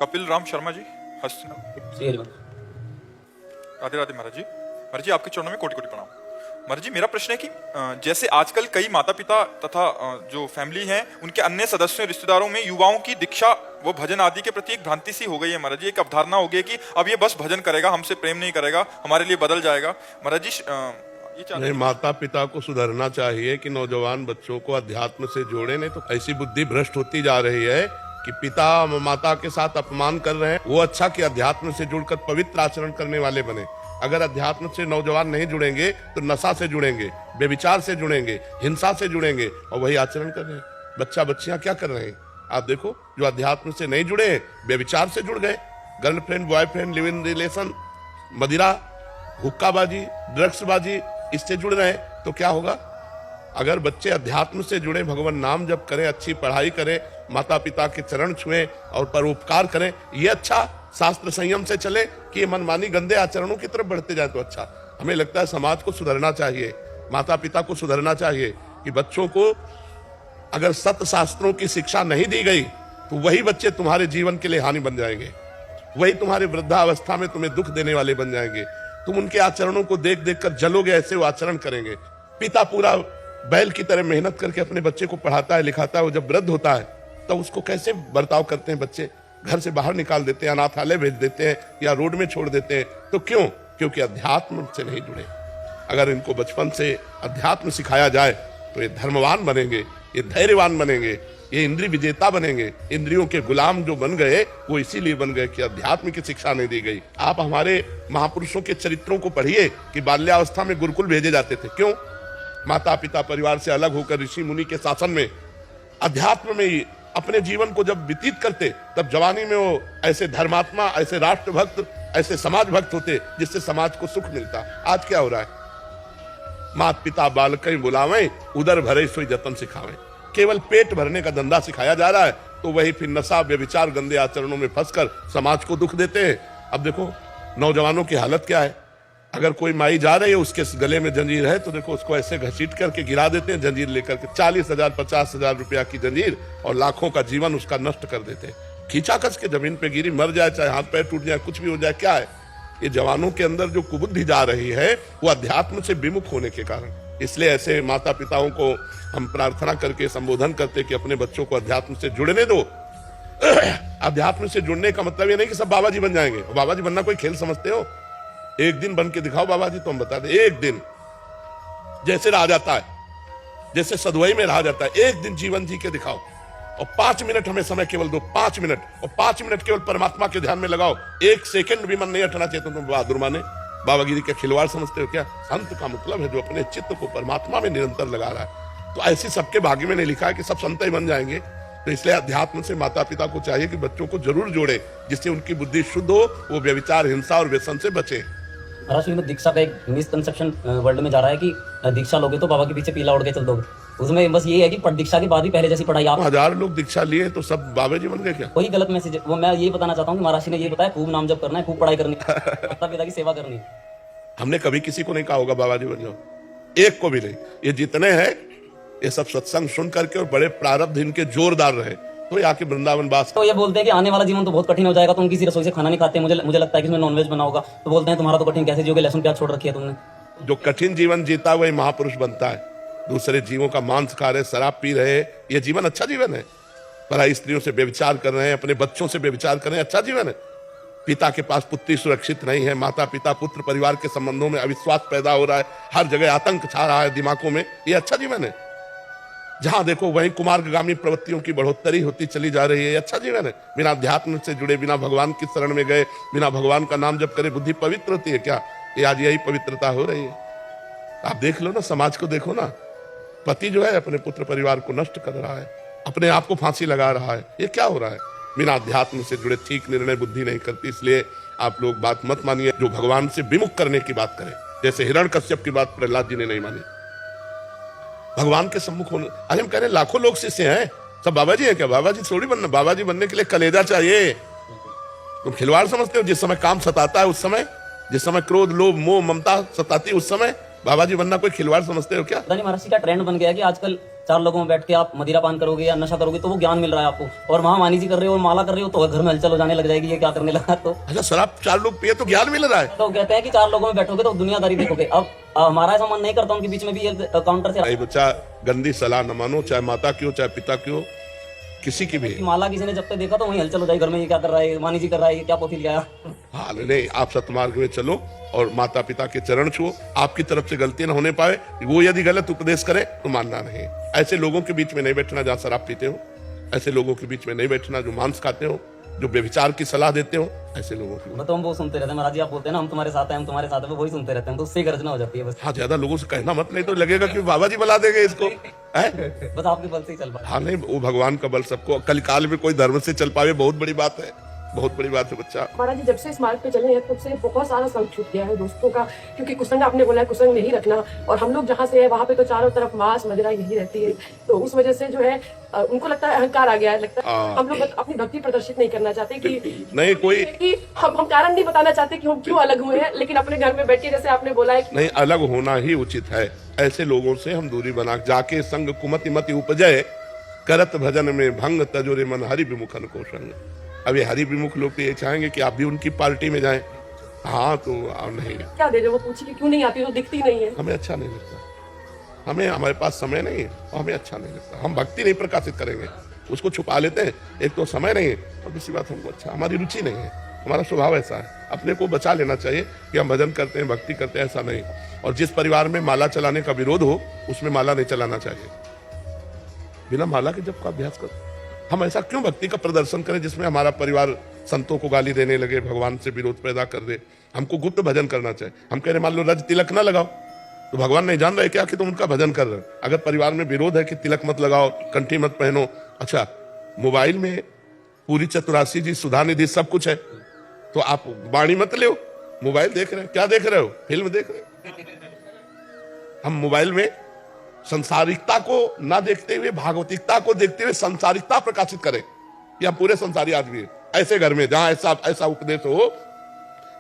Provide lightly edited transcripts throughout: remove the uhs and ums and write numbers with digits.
कपिल राम शर्मा जी, हस्त राधे राधे महाराज जी। महाराज जी, आपके चरणों में कोटि कोटि प्रणाम। महाराज जी, मेरा प्रश्न है कि जैसे आजकल कई माता पिता तथा जो फैमिली हैं उनके अन्य सदस्यों रिश्तेदारों में युवाओं की दीक्षा वो भजन आदि के प्रति एक भ्रांति सी हो गई है महाराज जी। एक अवधारणा हो गई है कि अब ये बस भजन करेगा, हमसे प्रेम नहीं करेगा, हमारे लिए बदल जाएगा। महाराज जी, नहीं, माता पिता को सुधरना चाहिए कि नौजवान बच्चों को अध्यात्म से जोड़े, नहीं तो ऐसी बुद्धि भ्रष्ट होती जा रही है कि पिता माता के साथ अपमान कर रहे हैं। वो अच्छा कि अध्यात्म से जुड़कर पवित्र आचरण करने वाले बने। अगर अध्यात्म से नौजवान नहीं जुड़ेंगे तो नशा से जुड़ेंगे, बेविचार से जुड़ेंगे, हिंसा से जुड़ेंगे और वही आचरण कर रहे हैं। बच्चा बच्चियां क्या कर रहे हैं आप देखो, जो अध्यात्म से नहीं जुड़े बेविचार से जुड़ गए, girlfriend boyfriend live in relation, मदिरा, हुक्काबाजी, ड्रग्सबाजी, इससे जुड़ रहे हैं तो क्या होगा। अगर बच्चे अध्यात्म से जुड़े, भगवान नाम जप करें, अच्छी पढ़ाई करें, माता पिता के चरण छुएं और परोपकार करें, ये अच्छा। शास्त्र संयम से चले कि ये मनमानी गंदे आचरणों की तरफ बढ़ते जाए तो अच्छा। हमें लगता है समाज को सुधरना चाहिए, माता पिता को सुधरना चाहिए कि बच्चों को अगर सत्य शास्त्रों की शिक्षा नहीं दी गई तो वही बच्चे तुम्हारे जीवन के लिए हानि बन जाएंगे, वही तुम्हारे वृद्धावस्था में तुम्हें दुख देने वाले बन जाएंगे। तुम उनके आचरणों को देख देख कर जलोगे, ऐसे वो आचरण करेंगे। पिता पूरा बैल की तरह मेहनत करके अपने बच्चे को पढ़ाता है लिखाता है, वो जब वृद्ध होता है तो उसको कैसे बर्ताव करते हैं बच्चे, घर से बाहर निकाल देते हैं, अनाथालय भेज देते हैं या रोड में छोड़ देते हैं। तो क्यों? क्योंकि अध्यात्म से नहीं जुड़े। अगर इनको बचपन से अध्यात्म सिखाया जाए तो ये धर्मवान बनेंगे, ये धैर्यवान बनेंगे, ये इंद्रिय विजेता बनेंगे। इंद्रियों के गुलाम जो बन गए वो इसीलिए बन गए कि अध्यात्म की शिक्षा नहीं दी गई। आप हमारे महापुरुषों के चरित्रों को पढ़िए कि बाल्यावस्था में गुरुकुल भेजे जाते थे। क्यों? माता पिता परिवार से अलग होकर ऋषि मुनि के शासन में अध्यात्म में ही अपने जीवन को जब व्यतीत करते, तब जवानी में वो ऐसे धर्मात्मा, ऐसे राष्ट्रभक्त, ऐसे समाज भक्त होते जिससे समाज को सुख मिलता। आज क्या हो रहा है? माता पिता बालक बुलावें, उदर भरे सोई जतन सिखावें। केवल पेट भरने का धंधा सिखाया जा रहा है तो वही फिर नशा व्यभिचार गंदे आचरणों में फंसकर समाज को दुख देते हैं। अब देखो नौजवानों की हालत क्या है। अगर कोई माई जा रही है, उसके गले में जंजीर है तो देखो उसको ऐसे घसीट करके गिरा देते हैं जंजीर लेकर के। 40,000 50,000 रुपया की जंजीर और लाखों का जीवन उसका नष्ट कर देते हैं। खींचाकस के जमीन पे गिरी, मर जाए, चाहे हाथ पैर टूट जाए, कुछ भी हो जाए, क्या है? ये जवानों के अंदर जो कुबुद्धि जा रही है वो अध्यात्म से विमुख होने के कारण। इसलिए ऐसे माता पिताओं को हम प्रार्थना करके संबोधन करते कि अपने बच्चों को अध्यात्म से जुड़ने दो। अध्यात्म से जुड़ने का मतलब ये नहीं कि सब बाबा जी बन जाएंगे। बाबा जी बनना कोई खेल समझते हो? एक दिन बन के दिखाओ बाबा जी, तो हम बता दें। एक दिन जैसे रहा जाता है, जैसे सदुवई में रहा जाता है, एक दिन जीवन जी के दिखाओ और 5 मिनट हमें समय केवल दो, 5 मिनट, और 5 मिनट केवल परमात्मा के ध्यान में लगाओ। 1 सेकंड भी मन नहीं हटना चाहिए तो तुम बहादुर माने। बाबागिरी का खिलवाड़ समझते हो क्या? संत का मतलब है जो अपने चित्त को परमात्मा में निरंतर लगा रहा है। तो ऐसी सबके भाग्य में नहीं लिखा है कि सब संत ही बन जाएंगे। तो इसलिए अध्यात्म से माता पिता को चाहिए कि बच्चों को जरूर जोड़े, जिससे उनकी बुद्धि शुद्ध हो, वो व्यभिचार, हिंसा और व्यसन से बचे। महाराज में दीक्षा का एक मिसकंसेप्शन वर्ल्ड में जा रहा है कि दीक्षा लोगे तो बाबा के पीछे पीला उड़ के चल दोगे। उसमें बस ये है कि दीक्षा के बाद भी पहले जैसी पढ़ाई आप 1000 लोग दीक्षा लिए तो सब बाबा जी बन गए क्या? कोई गलत मैसेज है। वो मैं ये बताना चाहता हूँ कि महाराज ने ये बताया खूब नाम जप करना है, खूब पढ़ाई करनी है, माता पिता की सेवा करनी है। हमने कभी किसी को नहीं कहा होगा बाबा जी बन जाओ, एक को भी नहीं। ये जितने हैं ये सब सत्संग सुन करके और बड़े प्रारब्ध इनके जोरदार रहे तो ये आके वृंदावन वास। तो ये बोलते हैं कि आने वाला जीवन तो बहुत कठिन हो जाएगा, तुम किसी रसोई से खाना नहीं खाते, मुझे लगता है कि इसमें नॉनवेज बना होगा। तो बोलते हैं तुम्हारा तो कठिन कैसे जियोगे, लहसुन प्याज छोड़ रखी है तुमने। जो कठिन जीवन जीता वही महापुरुष बनता है। दूसरे जीवों का मांस खा रहे, शराब पी रहे, ये जीवन अच्छा जीवन है? पराई स्त्रियों से व्यभिचार कर रहे हैं, अपने बच्चों से व्यभिचार कर रहे हैं, अच्छा जीवन है? पिता के पास पुत्री सुरक्षित नहीं है, माता पिता पुत्र परिवार के संबंधों में अविश्वास पैदा हो रहा है, हर जगह आतंक छा रहा है दिमागों में, ये अच्छा जीवन है? जहां देखो वहीं कुमार्गामी प्रवृत्तियों की बढ़ोतरी होती चली जा रही है, अच्छा जीवन है? बिना अध्यात्म से जुड़े, बिना भगवान की शरण में गए, बिना भगवान का नाम जप करे बुद्धि पवित्र होती है क्या? ये आज यही पवित्रता हो रही है। आप देख लो ना, समाज को देखो ना, पति जो है अपने पुत्र परिवार को नष्ट कर रहा है, अपने आप को फांसी लगा रहा है, ये क्या हो रहा है? बिना अध्यात्म से जुड़े ठीक निर्णय बुद्धि नहीं करती। इसलिए आप लोग बात मत मानिए जो भगवान से विमुख करने की बात करें, जैसे हिरण्यकश्यप की बात प्रहलाद जी ने नहीं मानी। भगवान के सम्मुख होने, आज हम कह रहे हैं लाखों लोग शिष्य हैं, सब बाबा जी हैं क्या? बाबा जी थोड़ी बनना। बाबा जी बनने के लिए कलेजा चाहिए। तुम खिलवाड़ समझते हो? जिस समय काम सताता है उस समय, जिस समय क्रोध लोभ मोह ममता सताती उस समय बाबा जी बनना कोई खिलवाड़ समझते हो क्या? महाराज का ट्रेंड बन गया कि आजकल चार लोगों में बैठ के आप मदिरा पान करोगे या नशा करोगे तो वो ज्ञान मिल रहा है आपको, और महामानी जी कर रहे हो और माला कर रहे हो तो घर में हलचल हो जाने लग जाएगी, ये क्या करने लगा। तो अच्छा, शराब 4 लोग पिए तो ज्ञान मिल रहा है। तो कहते हैं कि 4 लोगों में बैठोगे तो दुनियादारी देखोगे। अब हमारा ऐसा मन नहीं करता उनके बीच में भी ये काउंटर से भाई बच्चा, गंदी सलाह न मानो, चाहे माता की हो चाहे पिता की हो, किसी की भी। माला किसी ने जब तक देखा तो वहीं हलचल हो जाएगी घर में, ये क्या कर रहा है, मानी जी कर रहा है, ये क्या पोथी लिया। हाँ नहीं, आप सतमार्ग में चलो और माता पिता के चरण छुओ, आपकी तरफ से गलती न होने पाए। वो यदि गलत उपदेश करे तो मानना नहीं। ऐसे लोगों के बीच में नहीं बैठना जहाँ शराब पीते हो, ऐसे लोगों के बीच में नहीं बैठना जो मांस खाते हो, जो व्यभिचार की सलाह देते हो, ऐसे लोगों की। तो हम वो सुनते रहते हैं महाराज जी, आप बोलते हैं ना हम तुम्हारे साथ हैं, हम तुम्हारे साथ हैं, वो वही सुनते रहते हैं, तो उससे गर्जना हो जाती है बस। हाँ, ज्यादा लोगों से कहना मत, नहीं तो लगेगा कि बाबा जी बुला देंगे इसको है? बस आपके बल से ही चल पाए। हाँ नहीं, वो भगवान का बल सबको, कलिकाल में कोई धर्म से चल पावे, बहुत बड़ी बात है, बहुत बड़ी बात है बच्चा। महाराज जी, जब से इस मार्ग पे चले हैं तब से बहुत सारा संग छूट गया है दोस्तों का, क्योंकि कुसंग आपने बोला है कुसंग नहीं रखना, और हम लोग जहाँ से है वहाँ पे तो चारों तरफ मांस मदिरा यही रहती है, तो उस वजह से जो है उनको लगता है अहंकार आ गया है, लगता है हम लोग अपनी भक्ति प्रदर्शित नहीं करना चाहते कि नहीं कोई कि हम कारण नहीं बताना चाहते कि हम क्यों अलग हुए हैं, लेकिन अपने घर में बैठे जैसे आपने बोला है नहीं, अलग होना ही उचित है। ऐसे लोगों से हम दूरी बना, जाके संग कुमति मति उपजय, करत भजन में भंग तजोरे मन हरि विमुखन को संग। अब ये हरि विमुख लोग तो ये चाहेंगे कि आप भी उनकी पार्टी में जाएं। हाँ तो आप नहीं, क्या दे रहे हो, वो पूछी कि क्यों नहीं आती, तो दिखती नहीं है। हमें अच्छा नहीं लगता, हमारे पास समय नहीं है और हमें अच्छा नहीं लगता। हम भक्ति नहीं प्रकाशित करेंगे, उसको छुपा लेते हैं। एक तो समय नहीं है और दूसरी बात हमको अच्छा, हमारी रुचि नहीं है, हमारा स्वभाव ऐसा है। अपने को बचा लेना चाहिए कि हम भजन करते हैं, भक्ति करते हैं, ऐसा नहीं। और जिस परिवार में माला चलाने का विरोध हो उसमें माला नहीं चलाना चाहिए। बिना माला के जब का अभ्यास कर, हम ऐसा क्यों भक्ति का प्रदर्शन करें जिसमें हमारा परिवार संतों को गाली देने लगे, भगवान से विरोध पैदा कर दे। हमको गुप्त भजन करना चाहिए। हम कह रहे मान लो रज तिलक ना लगाओ, तो भगवान नहीं जान रहे क्या कि तुम उनका भजन कर रहे हो। अगर परिवार में विरोध है कि तिलक मत लगाओ, कंठी मत पहनो, अच्छा मोबाइल में पूरी चतुरासी जी, सुधा निधि सब कुछ है, तो आप वाणी मत ले, मोबाइल देख रहे हो, क्या देख रहे हो, फिल्म देख रहे हो। हम मोबाइल में संसारिकता को ना देखते हुए भागवतिकता को देखते हुए संसारिकता प्रकाशित करें कि हम पूरे संसारी आदमी हैं। ऐसे घर में जहां ऐसा उपदेश हो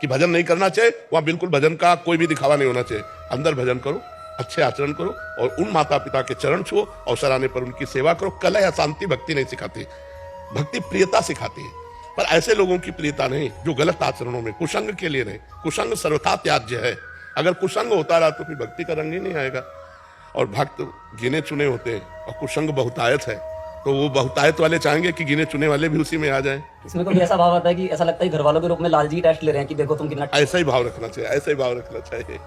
कि भजन नहीं करना चाहिए, वहां बिल्कुल भजन का कोई भी दिखावा नहीं होना चाहिए। अंदर भजन करो, अच्छे आचरण करो और उन माता पिता के चरण छुओ, अवसर आने पर उनकी सेवा करो। कलह या शांति भक्ति नहीं सिखाती, भक्ति प्रियता सिखाती है। पर ऐसे लोगों की प्रियता नहीं जो गलत आचरणों में, कुसंग के लिए नहीं। कुसंग सर्वथा त्याज्य है। अगर कुसंग होता रहा तो फिर भक्ति का रंग ही नहीं आएगा। और भक्त गिने चुने होते हैं और कुसंग बहुतायत है, तो वो बहुतायत वाले चाहेंगे कि गिने चुने वाले भी उसी में आ जाएं। इसमें कभी ऐसा भाव आता है कि ऐसा लगता है घर वालों के रूप में लालजी टेस्ट ले रहे हैं कि देखो तुम कितना। ऐसा ही भाव रखना चाहिए, ऐसा ही भाव रखना चाहिए।